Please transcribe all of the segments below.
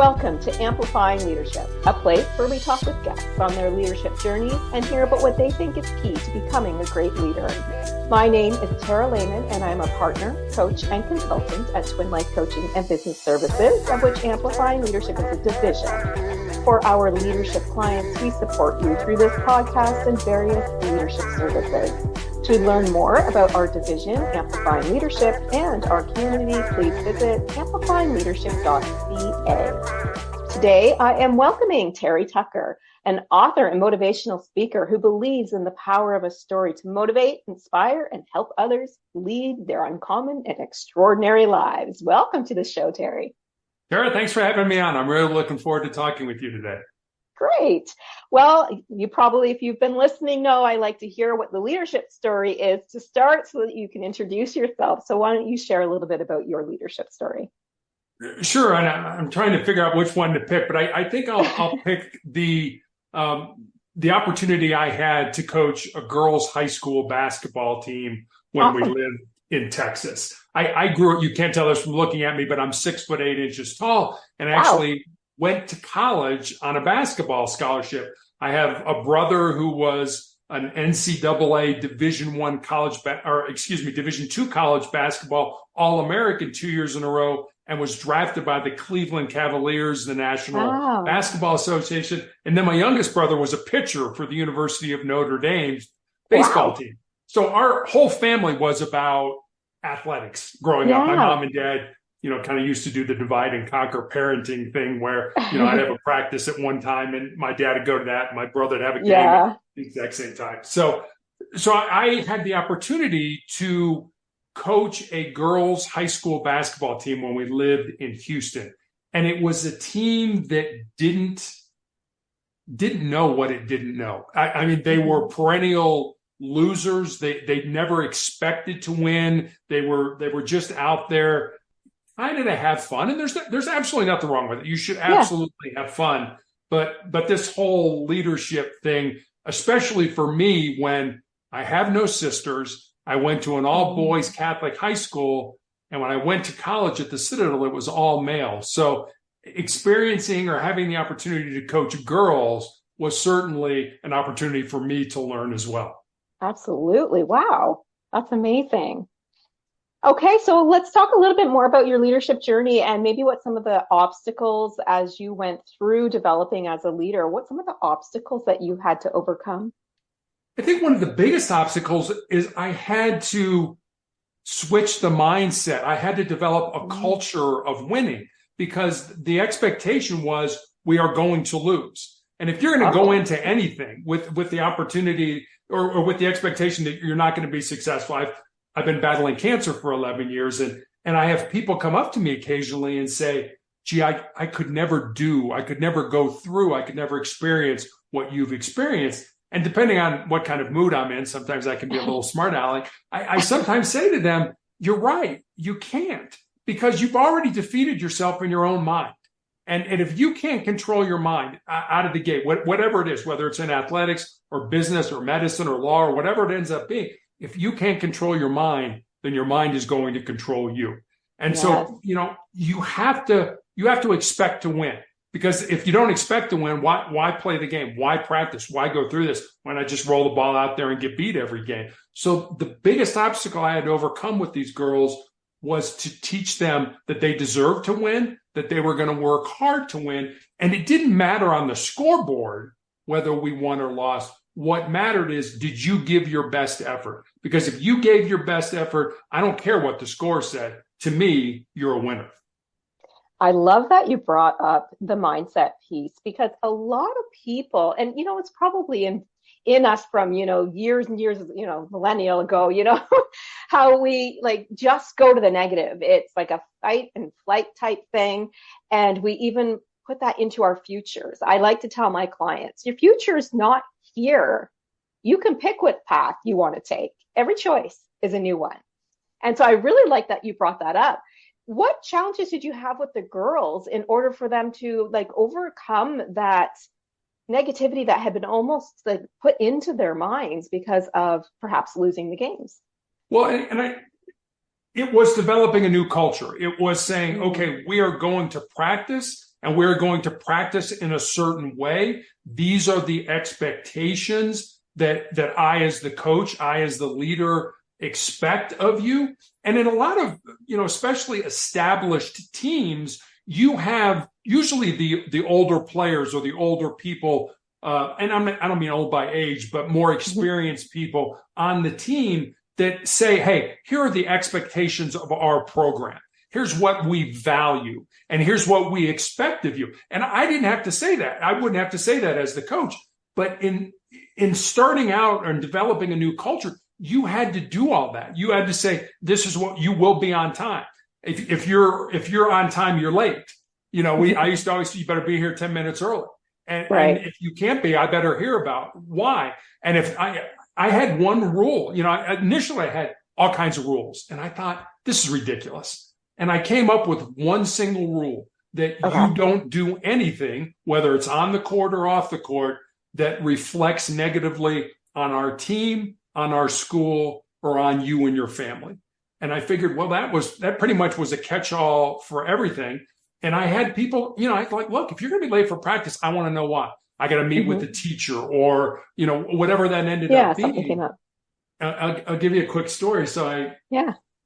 Welcome to Amplifying Leadership, a place where we talk with guests on their leadership journey and hear about what they think is key to becoming a great leader. My name is Tara Lehman, and I'm a partner, coach, and consultant at Twin Life Coaching and Business Services, of which Amplifying Leadership is a division. For our leadership clients, we support you through this podcast and various leadership services. To learn more about our division, Amplifying Leadership, and our community, please visit amplifyingleadership.ca. Today, I am welcoming Terry Tucker, an author and motivational speaker who believes in the power of a story to motivate, inspire, and help others lead their uncommon and extraordinary lives. Welcome to the show, Terry. Tara, thanks for having me on. I'm really looking forward to talking with you today. Great. Well, you probably, if you've been listening, know I like to hear what the leadership story is to start so that you can introduce yourself. So why don't you share a little bit about your leadership story? Sure. And I'm trying to figure out which one to pick, but I think I'll pick the opportunity I had to coach a girls' high school basketball team when we lived in Texas. I grew up, you can't tell this from looking at me, but I'm 6'8" tall, and actually went to college on a basketball scholarship. I have a brother who was an NCAA Division II college basketball All-American 2 years in a row, and was drafted by the Cleveland Cavaliers, the National Basketball Association. And then my youngest brother was a pitcher for the University of Notre Dame's baseball team. So our whole family was about athletics growing up. My mom and dad, kind of used to do the divide and conquer parenting thing where, I'd have a practice at one time and my dad would go to that and my brother would have a game at the exact same time. So I had the opportunity to coach a girls' high school basketball team when we lived in Houston. And it was a team that didn't know what it didn't know. I mean, they were perennial losers. They never expected to win. They were just out there kind of to have fun. And there's absolutely nothing wrong with it. You should absolutely have fun. But this whole leadership thing, especially for me, when I have no sisters, I went to an all-boys Catholic high school, and when I went to college at the Citadel, it was all male. So experiencing or having the opportunity to coach girls was certainly an opportunity for me to learn as well. Absolutely. Wow. That's amazing. Okay, so let's talk a little bit more about your leadership journey and maybe what some of the obstacles as you went through developing as a leader, what some of the obstacles that you had to overcome? I think one of the biggest obstacles is I had to switch the mindset. I had to develop a culture of winning because the expectation was we are going to lose. And if you're going to go into anything with the opportunity or with the expectation that you're not going to be successful, I've been battling cancer for 11 years and I have people come up to me occasionally and say, gee, I could never go through, I could never experience what you've experienced. And depending on what kind of mood I'm in, sometimes I can be a little smart aleck. I sometimes say to them, you're right, you can't, because you've already defeated yourself in your own mind. And if you can't control your mind out of the gate, whatever it is, whether it's in athletics or business or medicine or law or whatever it ends up being, if you can't control your mind, then your mind is going to control you. And so, you have to expect to win. Because if you don't expect to win, why play the game? Why practice? Why go through this? Why not just roll the ball out there and get beat every game? So the biggest obstacle I had to overcome with these girls was to teach them that they deserve to win, that they were going to work hard to win. And it didn't matter on the scoreboard whether we won or lost. What mattered is, did you give your best effort? Because if you gave your best effort, I don't care what the score said. To me, you're a winner. I love that you brought up the mindset piece because a lot of people, and it's probably in us from years and years, millennial ago, how we just go to the negative. It's like a fight and flight type thing, and we even put that into our futures. I like to tell my clients, your future is not here. You can pick what path you want to take. Every choice is a new one. And so I really like that you brought that up. What challenges did you have with the girls in order for them to overcome that negativity that had been almost put into their minds because of perhaps losing the games? Well, it was developing a new culture. It was saying, okay, we are going to practice and we're going to practice in a certain way. These are the expectations that I as the coach, I as the leader expect of you. And in a lot of, especially established teams, you have usually the older players or the older people, and I don't mean old by age, but more experienced people on the team that say, hey, here are the expectations of our program. Here's what we value, and here's what we expect of you. And I didn't have to say that. I wouldn't have to say that as the coach. But in starting out and developing a new culture, you had to do all that. You had to say, this is what you will be on time. If you're on time, you're late. I used to always say, you better be here 10 minutes early. And if you can't be, I better hear about why. And if I had one rule, initially I had all kinds of rules, and I thought, this is ridiculous. And I came up with one single rule that you don't do anything, whether it's on the court or off the court, that reflects negatively on our team, on our school, or on you and your family. And I figured, well, that pretty much was a catch-all for everything. And I had people, I like, look, if you're going to be late for practice, I want to know why. I got to meet with the teacher, or, whatever that ended up being. Something came up. I'll give you a quick story. So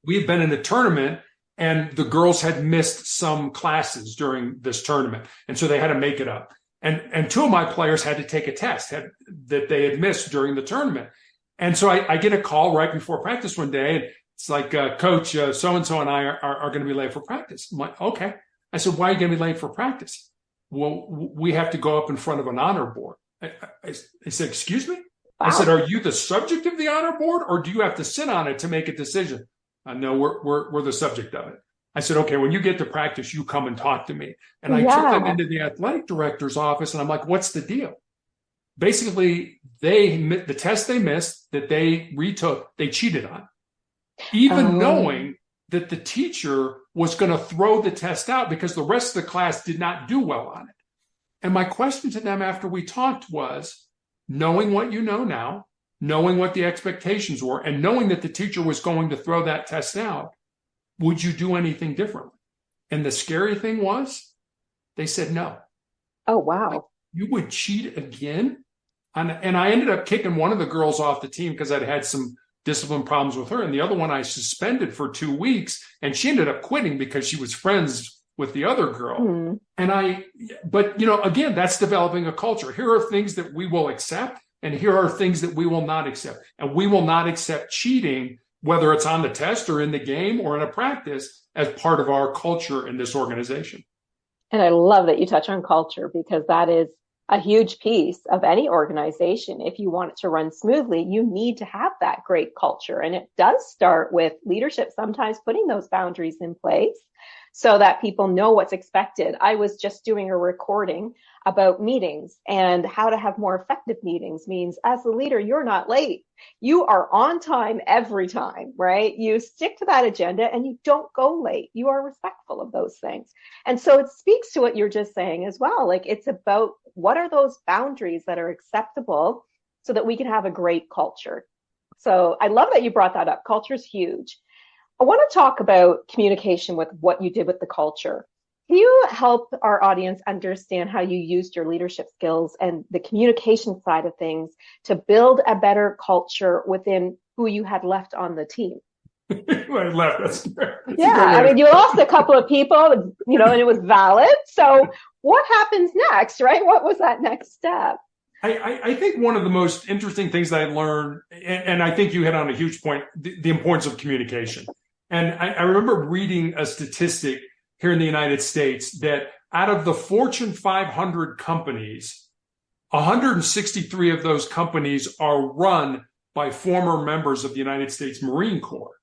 we had been in a tournament, and the girls had missed some classes during this tournament. And so they had to make it up. And two of my players had to take a test that they had missed during the tournament. And so I get a call right before practice one day, and it's like, Coach, so-and-so and I are going to be late for practice. I'm like, okay. I said, why are you going to be late for practice? Well, we have to go up in front of an honor board. I said, excuse me? Wow. I said, are you the subject of the honor board, or do you have to sit on it to make a decision? No, we're the subject of it. I said, okay, when you get to practice, you come and talk to me. And I took them into the athletic director's office, and I'm like, what's the deal? Basically, the test they missed that they retook, they cheated on, even knowing that the teacher was going to throw the test out because the rest of the class did not do well on it. And my question to them after we talked was, knowing what you know now, knowing what the expectations were, and knowing that the teacher was going to throw that test out, would you do anything differently? And the scary thing was, they said no. Oh, wow. Like, you would cheat again? And I ended up kicking one of the girls off the team because I'd had some discipline problems with her. And the other one I suspended for 2 weeks, and she ended up quitting because she was friends with the other girl. But again, that's developing a culture. Here are things that we will accept, and here are things that we will not accept. And we will not accept cheating, whether it's on the test or in the game or in a practice, as part of our culture in this organization. And I love that you touch on culture, because that is a huge piece of any organization. If you want it to run smoothly, you need to have that great culture. And it does start with leadership, sometimes putting those boundaries in place so that people know what's expected. I was just doing a recording about meetings, and how to have more effective meetings means, as the leader, you're not late. You are on time every time, right? You stick to that agenda and you don't go late. You are respectful of those things. And so it speaks to what you're just saying as well. Like, it's about, what are those boundaries that are acceptable so that we can have a great culture? So I love that you brought that up. Culture is huge. I want to talk about communication with what you did with the culture. Can you help our audience understand how you used your leadership skills and the communication side of things to build a better culture within who you had left on the team? That's I mean, you lost a couple of people, and it was valid. So what happens next, right? What was that next step? I think one of the most interesting things that I learned, and I think you hit on a huge point, the importance of communication. And I remember reading a statistic here in the United States that out of the Fortune 500 companies, 163 of those companies are run by former members of the United States Marine Corps.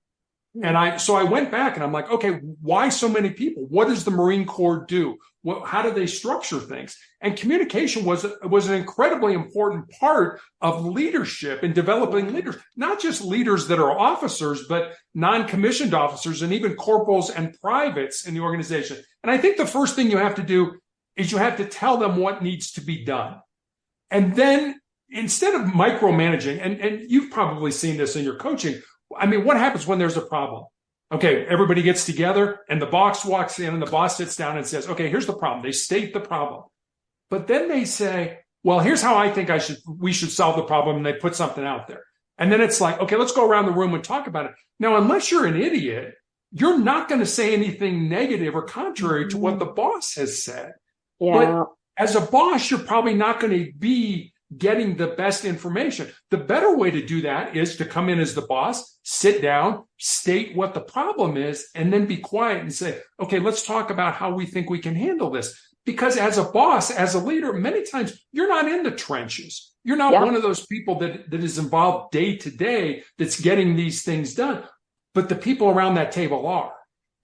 And so I went back and I'm like, okay, why so many people? What does the Marine Corps do? How do they structure things? And communication was an incredibly important part of leadership and developing leaders, not just leaders that are officers, but non-commissioned officers and even corporals and privates in the organization. And I think the first thing you have to do is you have to tell them what needs to be done. And then instead of micromanaging, and you've probably seen this in your coaching, I mean, what happens when there's a problem? Okay, everybody gets together and the boss walks in and the boss sits down and says, okay, here's the problem. They state the problem. But then they say, well, here's how I think we should solve the problem. And they put something out there. And then it's like, okay, let's go around the room and talk about it. Now, unless you're an idiot, you're not going to say anything negative or contrary to what the boss has said. Yeah. But as a boss, you're probably not going to be getting the best information. The better way to do that is to come in as the boss, sit down, state what the problem is, and then be quiet and say, okay, let's talk about how we think we can handle this. Because as a boss, as a leader, many times you're not in the trenches. You're not one of those people that is involved day to day that's getting these things done. But the people around that table are.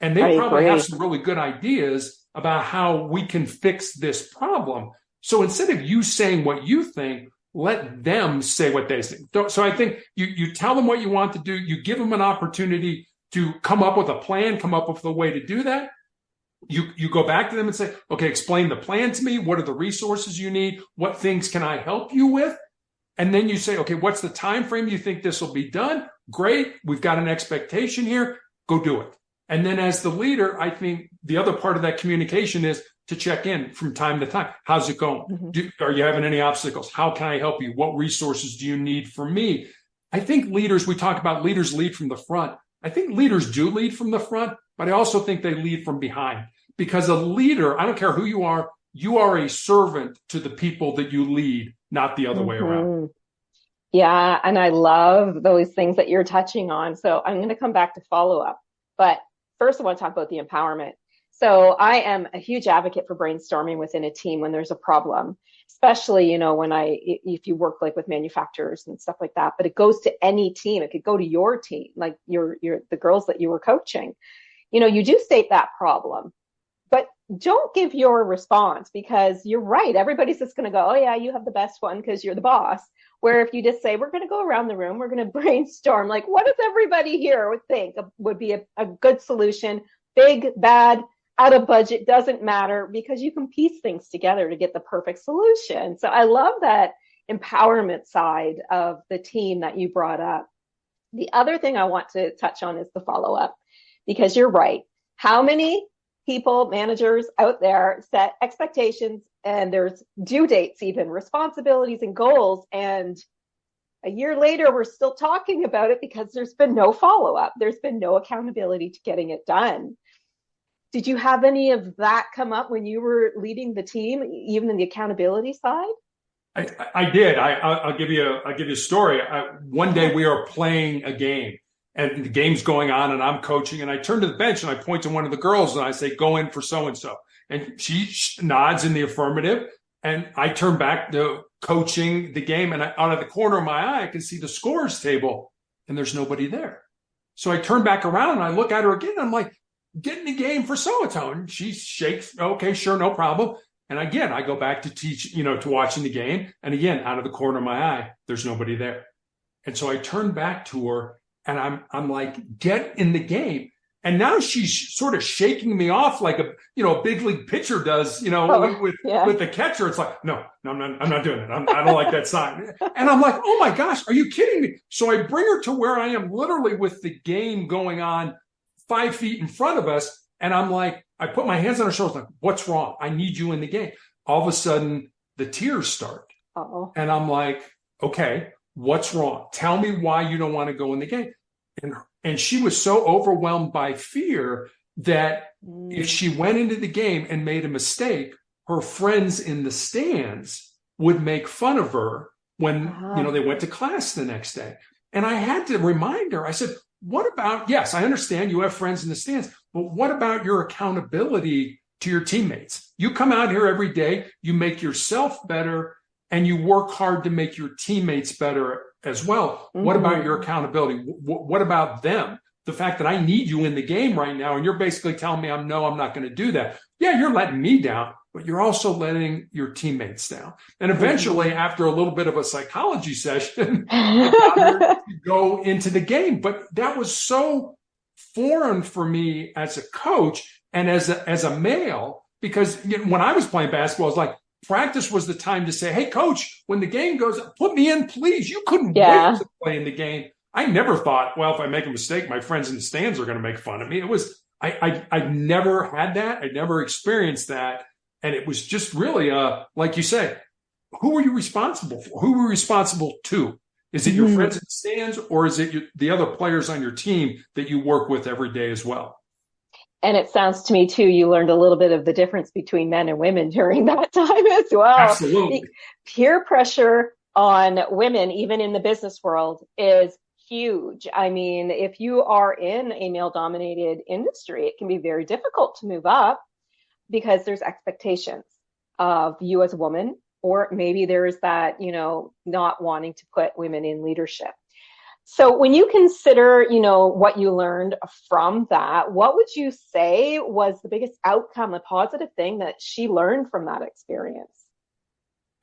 And they probably have some really good ideas about how we can fix this problem. So instead of you saying what you think, let them say what they think. So I think you tell them what you want to do. You give them an opportunity to come up with a plan, come up with a way to do that. You go back to them and say, okay, explain the plan to me. What are the resources you need? What things can I help you with? And then you say, okay, what's the time frame you think this will be done? Great. We've got an expectation here. Go do it. And then as the leader, I think the other part of that communication is to check in from time to time. How's it going? Are you having any obstacles? How can I help you? What resources do you need from me? I think leaders, we talk about leaders lead from the front. I think leaders do lead from the front, but I also think they lead from behind. Because a leader, I don't care who you are a servant to the people that you lead, not the other way around. Yeah, and I love those things that you're touching on. So I'm going to come back to follow up. But first, I want to talk about the empowerment. So I am a huge advocate for brainstorming within a team when there's a problem, especially, if you work like with manufacturers and stuff like that, but it goes to any team. It could go to your team, like the girls that you were coaching. You do state that problem, but don't give your response, because you're right. Everybody's just going to go, oh yeah, you have the best one because you're the boss. Where if you just say, we're going to go around the room, we're going to brainstorm, like, what does everybody here would think would be a good solution? Big, bad, out of budget, doesn't matter, because you can piece things together to get the perfect solution. So I love that empowerment side of the team that you brought up. The other thing I want to touch on is the follow-up, because you're right. How many people, managers out there set expectations, and there's due dates, even responsibilities and goals, and a year later we're still talking about it because there's been no follow-up, there's been no accountability to getting it done. Did you have any of that come up when you were leading the team, even in the accountability side? I did. I'll give you a story. One day we are playing a game, and the game's going on, and I'm coaching, and I turn to the bench and I point to one of the girls and I say, go in for so-and-so. And she nods in the affirmative. And I turn back to coaching the game, and out of the corner of my eye, I can see the scores table, and there's nobody there. So I turn back around and I look at her again. And I'm like, get in the game for so-and-so. And she shakes, okay, sure, no problem. And again, I go back to to watching the game. And again, out of the corner of my eye, there's nobody there. And so I turn back to her and I'm like, get in the game. And now she's sort of shaking me off like a big league pitcher does, with the catcher. It's like, no, I'm not doing it. I don't like that sign. And I'm like, oh my gosh, are you kidding me? So I bring her to where I am, literally with the game going on 5 feet in front of us. And I'm like, I put my hands on her shoulders, like, what's wrong? I need you in the game. All of a sudden, the tears start. Uh-oh. And I'm like, okay, what's wrong? Tell me why you don't want to go in the game. And she was so overwhelmed by fear that if she went into the game and made a mistake, her friends in the stands would make fun of her when, they went to class the next day. And I had to remind her, I said, what about, yes, I understand you have friends in the stands, but what about your accountability to your teammates? You come out here every day, you make yourself better, and you work hard to make your teammates better as well. What about your accountability? What about them? The fact that I need you in the game right now, and you're basically telling me I'm not going to do that. Yeah, you're letting me down, but you're also letting your teammates down. And eventually, after a little bit of a psychology session, I got her to go into the game. But that was so foreign for me as a coach and as a male, because when I was playing basketball, it was like, practice was the time to say, hey, coach, when the game goes, put me in, please. You couldn't wait to play in the game. I never thought, well, if I make a mistake, my friends in the stands are going to make fun of me. It was, I never had that. I never experienced that. And it was just really, like you say, who are you responsible for? Who are you responsible to? Is it your Mhm. friends in the stands, or is it the other players on your team that you work with every day as well? And it sounds to me too, you learned a little bit of the difference between men and women during that time as well. The Absolutely. peer pressure on women, even in the business world, is huge. I mean, if you are in a male dominated industry, it can be very difficult to move up because there's expectations of you as a woman, or maybe there's that, not wanting to put women in leadership. So when you consider, what you learned from that, what would you say was the biggest outcome, the positive thing that she learned from that experience?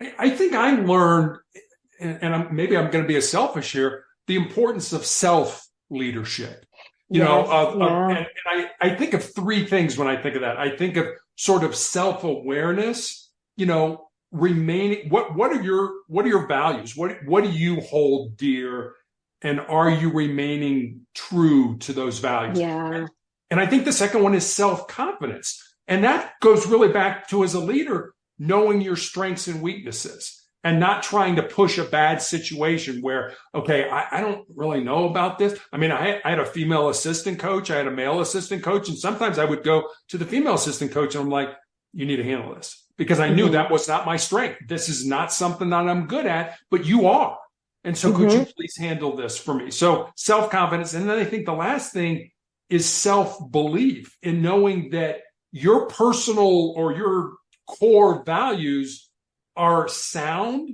I think I learned, and maybe I'm going to be a selfish here, the importance of self leadership. Yes, yeah. And I think of three things when I think of that. I think of sort of self awareness, remaining. What are your values? What do you hold dear, and are you remaining true to those values? Yeah. And I think the second one is self confidence, and that goes really back to, as a leader, knowing your strengths and weaknesses and not trying to push a bad situation where, okay, I don't really know about this. I mean, I had a female assistant coach, I had a male assistant coach, and sometimes I would go to the female assistant coach and I'm like, you need to handle this, because I knew Mm-hmm. that was not my strength. This is not something that I'm good at, but you are. And so could you Mm-hmm. please handle this for me? So self-confidence. And then I think the last thing is self-belief, in knowing that your personal or your core values are sound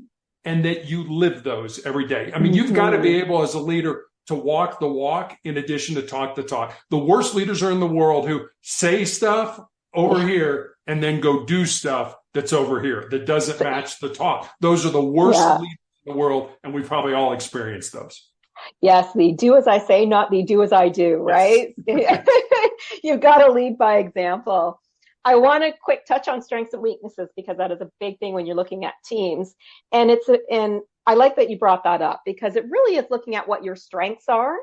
and that you live those every day. I mean, you've got to be Mm-hmm. able as a leader to walk the walk in addition to talk the talk. The worst leaders are in the world who say stuff over Yeah. here and then go do stuff that's over here that doesn't match the talk. Those are the worst Yeah. leaders in the world, and we've probably all experienced those. Yes, the do as I say, not the do as I do, Yes. right? You've got to lead by example. I want to quick touch on strengths and weaknesses because that is a big thing when you're looking at teams. And I like that you brought that up because it really is looking at what your strengths are,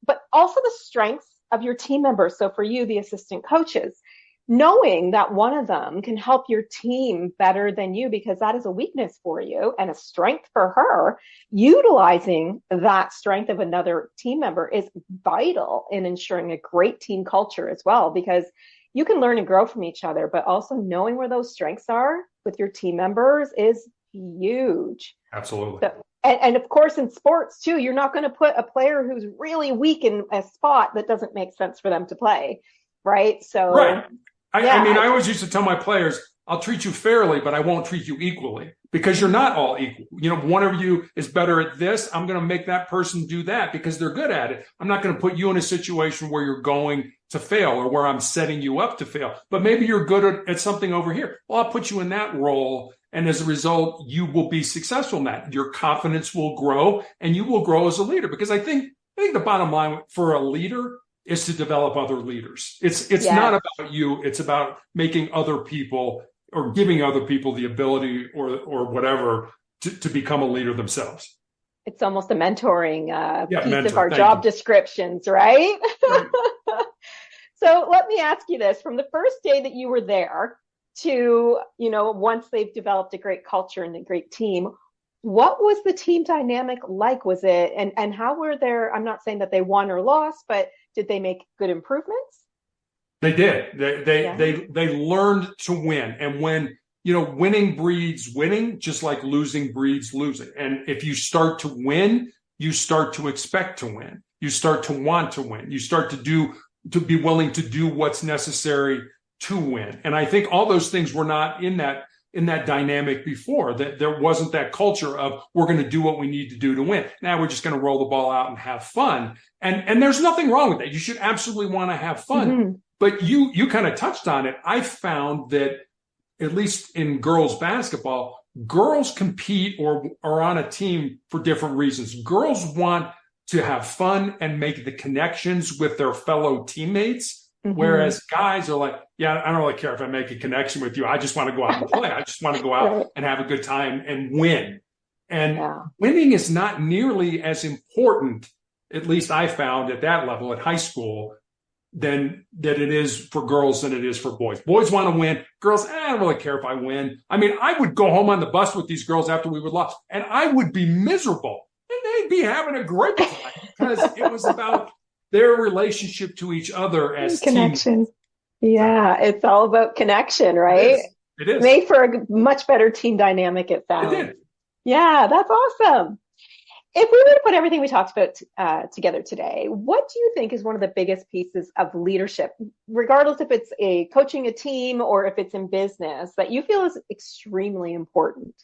but also the strengths of your team members. So for you, the assistant coaches, knowing that one of them can help your team better than you because that is a weakness for you and a strength for her, utilizing that strength of another team member is vital in ensuring a great team culture as well, because you can learn and grow from each other, but also knowing where those strengths are with your team members is huge. Absolutely. So, and of course, in sports too, you're not going to put a player who's really weak in a spot that doesn't make sense for them to play, right? Right. So, I yeah, mean, I always used to tell my players, I'll treat you fairly, but I won't treat you equally, because you're not all equal. One of you is better at this. I'm going to make that person do that because they're good at it. I'm not going to put you in a situation where you're going to fail or where I'm setting you up to fail. But maybe you're good at something over here. Well, I'll put you in that role. And as a result, you will be successful in that. Your confidence will grow and you will grow as a leader, because I think the bottom line for a leader is to develop other leaders. It's not yes, about you. It's about making other people, or giving other people the ability or whatever to become a leader themselves. it's almost a mentoring Yeah, piece of mentor. our Thank job you. descriptions, right? Right. So let me ask you this: from the first day that you were there to, once they've developed a great culture and a great team, what was the team dynamic like? Was it, and how were there, I'm not saying that they won or lost, but did they make good improvements? They did. Yeah. They learned to win, and when winning breeds winning, just like losing breeds losing. And if you start to win, you start to expect to win. You start to want to win. You start to be willing to do what's necessary to win. And I think all those things were not in that dynamic before. That there wasn't that culture of, we're going to do what we need to do to win. Now we're just going to roll the ball out and have fun. And there's nothing wrong with that. You should absolutely want to have fun. Mm-hmm. But you kind of touched on it. I found that, at least in girls basketball, girls compete or are on a team for different reasons. Girls want to have fun and make the connections with their fellow teammates. Mm-hmm. Whereas guys are like, yeah, I don't really care if I make a connection with you. I just want to go out and play. I just want to go out Right. and have a good time and win. And Yeah. winning is not nearly as important at least I found at that level at high school, than that it is for girls than it is for boys. Boys want to win. Girls, I don't really care if I win. I mean, I would go home on the bus with these girls after we would lose, and I would be miserable. And they'd be having a great time because it was about their relationship to each other as connection. Yeah, it's all about connection, right? It is. Made for a much better team dynamic, it sounds. It did. Yeah, that's awesome. If we were to put everything we talked about together today, what do you think is one of the biggest pieces of leadership, regardless if it's coaching a team or if it's in business, that you feel is extremely important?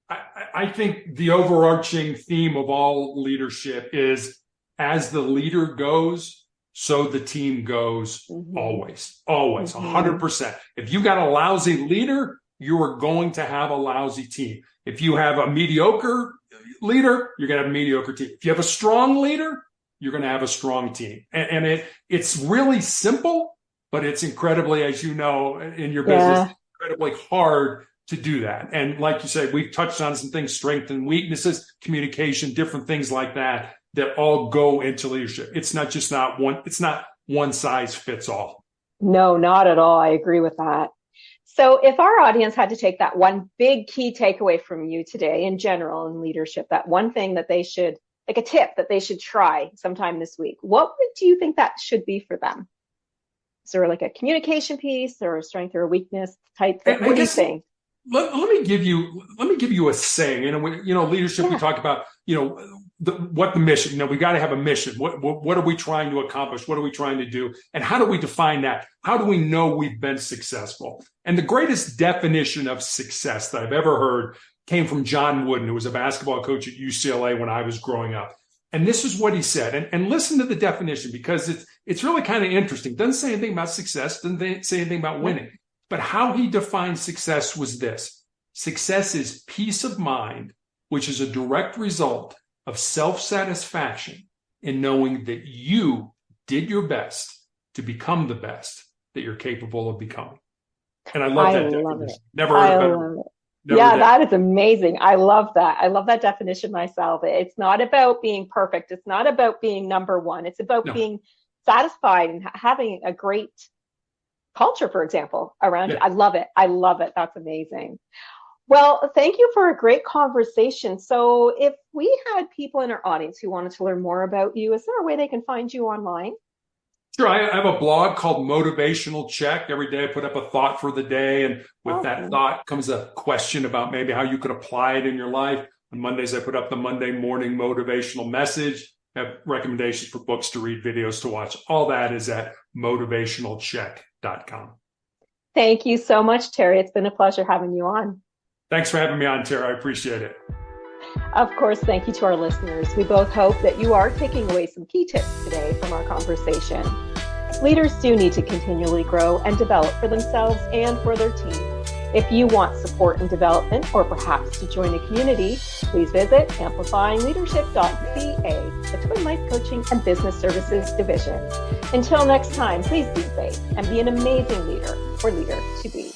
I think the overarching theme of all leadership is, as the leader goes, so the team goes. Always, 100%. If you got a lousy leader, you are going to have a lousy team. If you have a mediocre leader, you're going to have a mediocre team. If you have a strong leader, you're going to have a strong team. And it's really simple, but it's incredibly, as you know, in your business, incredibly hard to do that. And like you said, we've touched on some things, strengths and weaknesses, communication, different things like that all go into leadership. It's not one size fits all. No, not at all. I agree with that. So if our audience had to take that one big key takeaway from you today in general in leadership, that one thing that they should, like a tip that they should try sometime this week, what do you think that should be for them? Is there like a communication piece or a strength or a weakness type thing? What do you think? Let me give you a saying. Leadership. We talk about, what the mission. We got to have a mission. What are we trying to accomplish? What are we trying to do? And how do we define that? How do we know we've been successful? And the greatest definition of success that I've ever heard came from John Wooden, who was a basketball coach at UCLA when I was growing up. And this is what he said. And listen to the definition, because it's really kind of interesting. Doesn't say anything about success. Doesn't say anything about winning. But how he defined success was this: success is peace of mind, which is a direct result of self-satisfaction in knowing that you did your best to become the best that you're capable of becoming. And I love that definition. Never heard of it. Yeah, that is amazing. I love that. I love that definition myself. It's not about being perfect. It's not about being number one. It's about being satisfied and having a great culture, for example, around you. I love it. I love it. That's amazing. Well, thank you for a great conversation. So if we had people in our audience who wanted to learn more about you, is there a way they can find you online? Sure. I have a blog called Motivational Check. Every day I put up a thought for the day. And with that thought comes a question about maybe how you could apply it in your life. On Mondays, I put up the Monday morning motivational message. I have recommendations for books to read, videos to watch. All that is at motivationalcheck.com. Thank you so much, Terry. It's been a pleasure having you on. Thanks for having me on, Tara. I appreciate it. Of course, thank you to our listeners. We both hope that you are taking away some key tips today from our conversation. Leaders do need to continually grow and develop for themselves and for their team. If you want support and development, or perhaps to join a community, please visit amplifyingleadership.ca, the Twin Life Coaching and Business Services Division. Until next time, please be safe and be an amazing leader or leader to be.